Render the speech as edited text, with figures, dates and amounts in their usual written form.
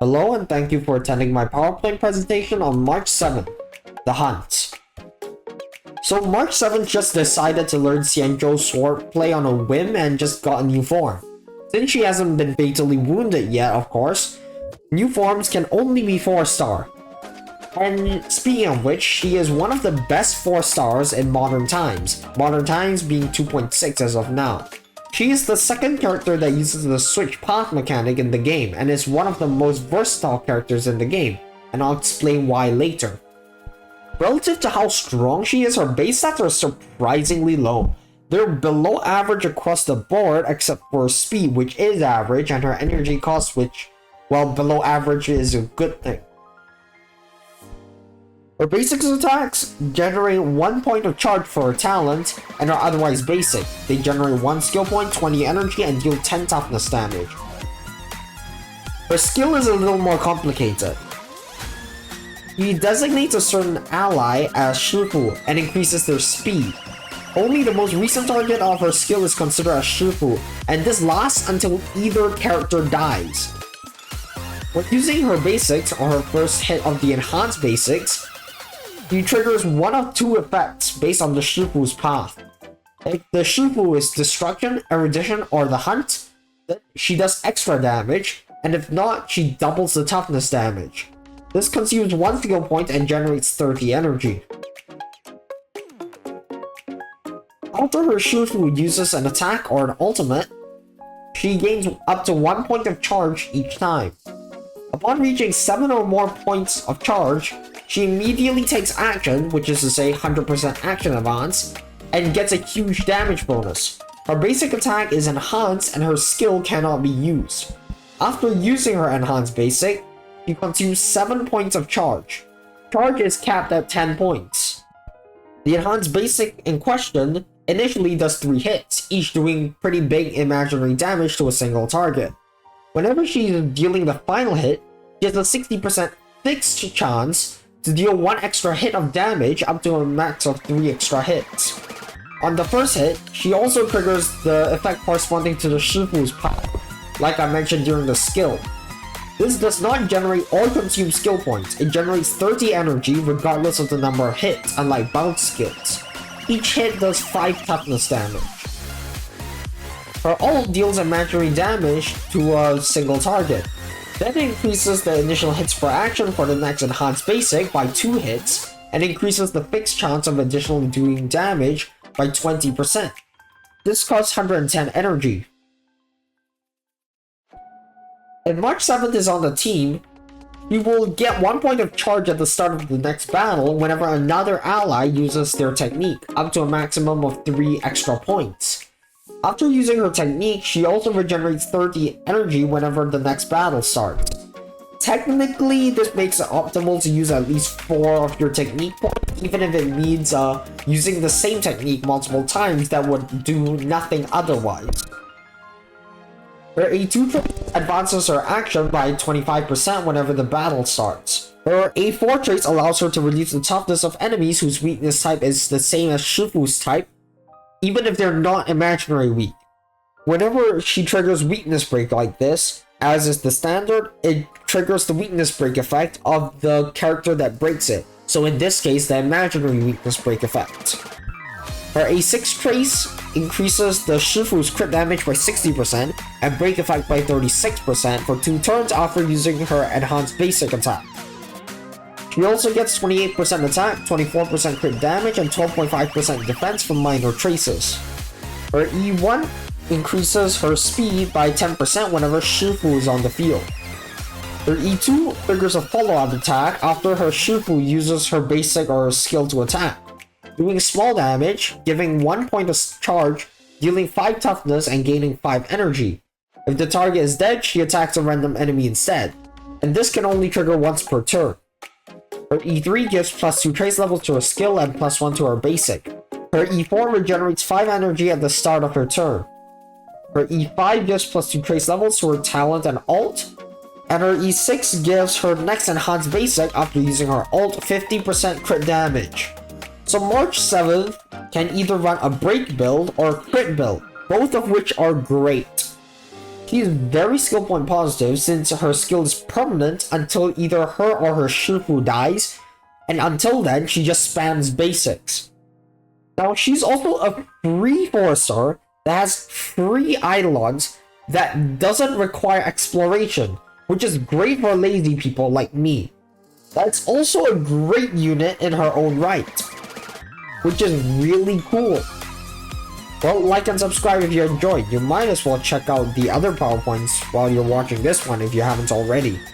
Hello and thank you for attending my PowerPoint presentation on March 7th, The Hunt. So March 7th just decided to learn Xianzhou's swordplay on a whim and just got a new form. Since she hasn't been fatally wounded yet, of course, new forms can only be 4-star. And speaking of which, she is one of the best 4-stars in modern times being 2.6 as of now. She is the second character that uses the switch path mechanic in the game and is one of the most versatile characters in the game, and I'll explain why later. Relative to how strong she is, her base stats are surprisingly low. They're below average across the board except for speed, which is average, and her energy cost, which, well, below average is a good thing. Her basic attacks generate 1 point of charge for her talent and are otherwise basic. They generate 1 skill point, 20 energy, and deal 10 toughness damage. Her skill is a little more complicated. He designates a certain ally as Shifu and increases their speed. Only the most recent target of her skill is considered as Shifu, and this lasts until either character dies. When using her basics or her first hit of the enhanced basics, he triggers one of 2 effects based on the Shifu's path. If the Shifu is Destruction, Erudition, or the Hunt, then she does extra damage, and if not, she doubles the toughness damage. This consumes 1 skill point and generates 30 energy. After her Shifu uses an attack or an ultimate, she gains up to 1 point of charge each time. Upon reaching 7 or more points of charge, she immediately takes action, which is to say 100% action advance, and gets a huge damage bonus. Her basic attack is enhanced and her skill cannot be used. After using her enhanced basic, she consumes 7 points of charge. Charge is capped at 10 points. The enhanced basic in question initially does 3 hits, each doing pretty big imaginary damage to a single target. Whenever she is dealing the final hit, she has a 60% fixed chance to deal 1 extra hit of damage up to a max of 3 extra hits. On the first hit, she also triggers the effect corresponding to the Shifu's power, like I mentioned during the skill. This does not generate or consume skill points, it generates 30 energy regardless of the number of hits, unlike bounce skills. Each hit does 5 toughness damage. Her ult deals imaginary damage to a single target. Then increases the initial hits per action for the next enhanced basic by 2 hits, and increases the fixed chance of additionally doing damage by 20%. This costs 110 energy. If March 7th is on the team, you will get 1 point of charge at the start of the next battle whenever another ally uses their technique, up to a maximum of 3 extra points. After using her technique, she also regenerates 30 energy whenever the next battle starts. Technically, this makes it optimal to use at least 4 of your technique points, even if it means using the same technique multiple times that would do nothing otherwise. Her A2 trait advances her action by 25% whenever the battle starts. Her A4 trait allows her to reduce the toughness of enemies whose weakness type is the same as Shifu's type, even if they're not imaginary weak. Whenever she triggers weakness break like this, as is the standard, it triggers the weakness break effect of the character that breaks it. So in this case, the imaginary weakness break effect. Her A6 trace increases the Shifu's crit damage by 60% and break effect by 36% for 2 turns after using her enhanced basic attack. She also gets 28% attack, 24% crit damage, and 12.5% defense from minor traces. Her E1 increases her speed by 10% whenever Shifu is on the field. Her E2 triggers a follow-up attack after her Shifu uses her basic or her skill to attack, doing small damage, giving 1 point of charge, dealing 5 toughness, and gaining 5 energy. If the target is dead, she attacks a random enemy instead, and this can only trigger once per turn. Her E3 gives +2 trace levels to her skill and +1 to her basic. Her E4 regenerates 5 energy at the start of her turn. Her E5 gives +2 trace levels to her talent and ult, and her E6 gives her next enhanced basic after using her ult 50% crit damage. So March 7th can either run a break build or a crit build, both of which are great. She's very skill point positive since her skill is permanent until either her or her Shifu dies, and until then, she just spams basics. Now, she's also a free 4-star that has 3 Eidolons that doesn't require exploration, which is great for lazy people like me. That's also a great unit in her own right, which is really cool. Well, like and subscribe if you enjoyed. You might as well check out the other PowerPoints while you're watching this one if you haven't already.